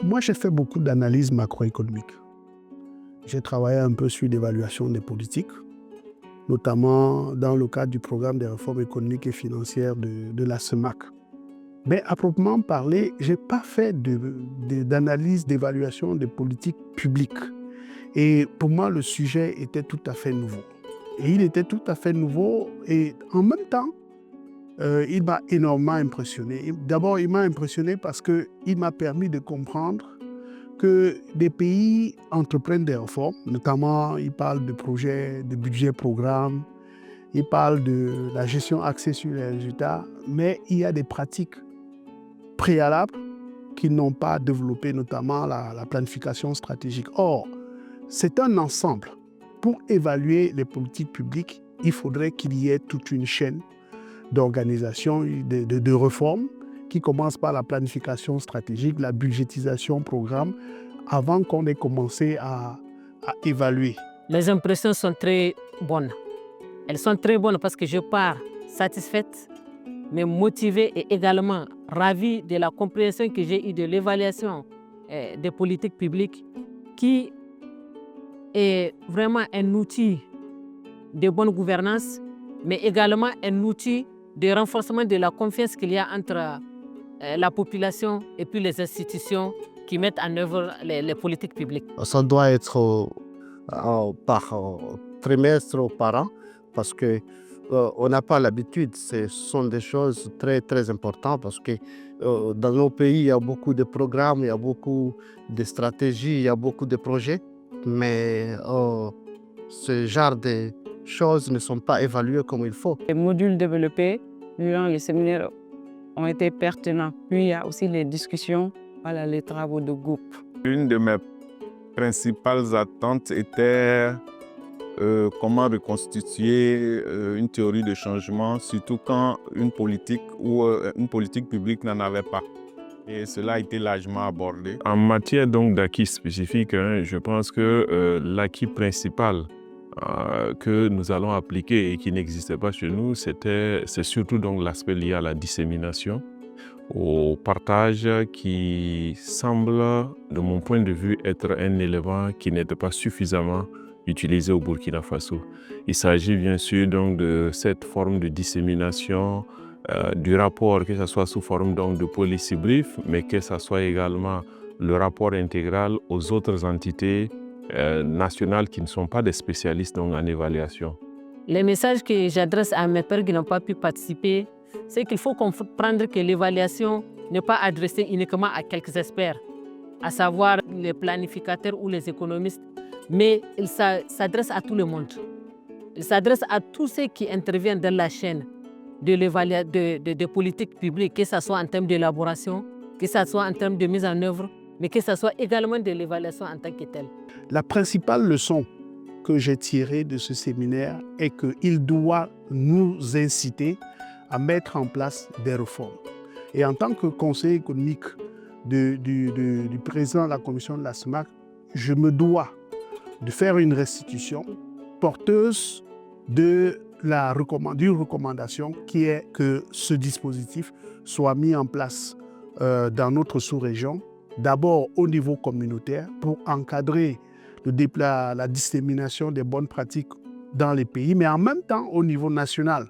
Moi, j'ai fait beaucoup d'analyses macroéconomiques. J'ai travaillé un peu sur l'évaluation des politiques, notamment dans le cadre du programme des réformes économiques et financières de la CEMAC. Mais à proprement parler, je n'ai pas fait d'analyse, d'évaluation des politiques publiques. Et pour moi, le sujet était tout à fait nouveau. Et il était tout à fait nouveau et en même temps, il m'a énormément impressionné. D'abord, il m'a impressionné parce qu'il m'a permis de comprendre que des pays entreprennent des réformes, notamment ils parlent de projets, de budget programme, ils parlent de la gestion axée sur les résultats, mais il y a des pratiques préalables qui n'ont pas développé, notamment la planification stratégique. Or, c'est un ensemble. Pour évaluer les politiques publiques, il faudrait qu'il y ait toute une chaîne d'organisation, de réformes qui commence par la planification stratégique, la budgétisation programme, avant qu'on ait commencé à évaluer. Les impressions sont très bonnes. Elles sont très bonnes parce que je pars satisfaite, mais motivée et également ravie de la compréhension que j'ai eue de l'évaluation des politiques publiques qui est vraiment un outil de bonne gouvernance, mais également un outil de renforcement de la confiance qu'il y a entre la population et puis les institutions qui mettent en œuvre les politiques publiques. Ça doit être par trimestre ou par an parce que on n'a pas l'habitude. Ce sont des choses très, très importantes parce que dans nos pays, il y a beaucoup de programmes, il y a beaucoup de stratégies, il y a beaucoup de projets, mais ce genre de choses ne sont pas évaluées comme il faut. Les modules développés durant le séminaire ont été pertinents. Puis il y a aussi les discussions, voilà, les travaux de groupe. Une de mes principales attentes était comment reconstituer une théorie de changement, surtout quand une politique ou une politique publique n'en avait pas. Et cela a été largement abordé. En matière donc d'acquis spécifiques, je pense que l'acquis principal que nous allons appliquer et qui n'existait pas chez nous, c'est surtout donc l'aspect lié à la dissémination, au partage qui semble, de mon point de vue, être un élément qui n'était pas suffisamment utilisé au Burkina Faso. Il s'agit bien sûr donc de cette forme de dissémination du rapport, que ce soit sous forme donc de policy brief, mais que ce soit également le rapport intégral aux autres entités nationales qui ne sont pas des spécialistes donc, en évaluation. Les messages que j'adresse à mes pairs qui n'ont pas pu participer, c'est qu'il faut comprendre que l'évaluation n'est pas adressée uniquement à quelques experts, à savoir les planificateurs ou les économistes, mais il s'adresse à tout le monde. Il s'adresse à tous ceux qui interviennent dans la chaîne de politiques publiques, que ce soit en termes d'élaboration, que ce soit en termes de mise en œuvre, mais que ce soit également de l'évaluation en tant que telle. La principale leçon que j'ai tirée de ce séminaire est qu'il doit nous inciter à mettre en place des réformes. Et en tant que conseiller économique du président de la commission de la CEMAC, je me dois de faire une restitution porteuse d'une recommandation qui est que ce dispositif soit mis en place dans notre sous-région, d'abord au niveau communautaire pour encadrer la dissémination des bonnes pratiques dans les pays, mais en même temps au niveau national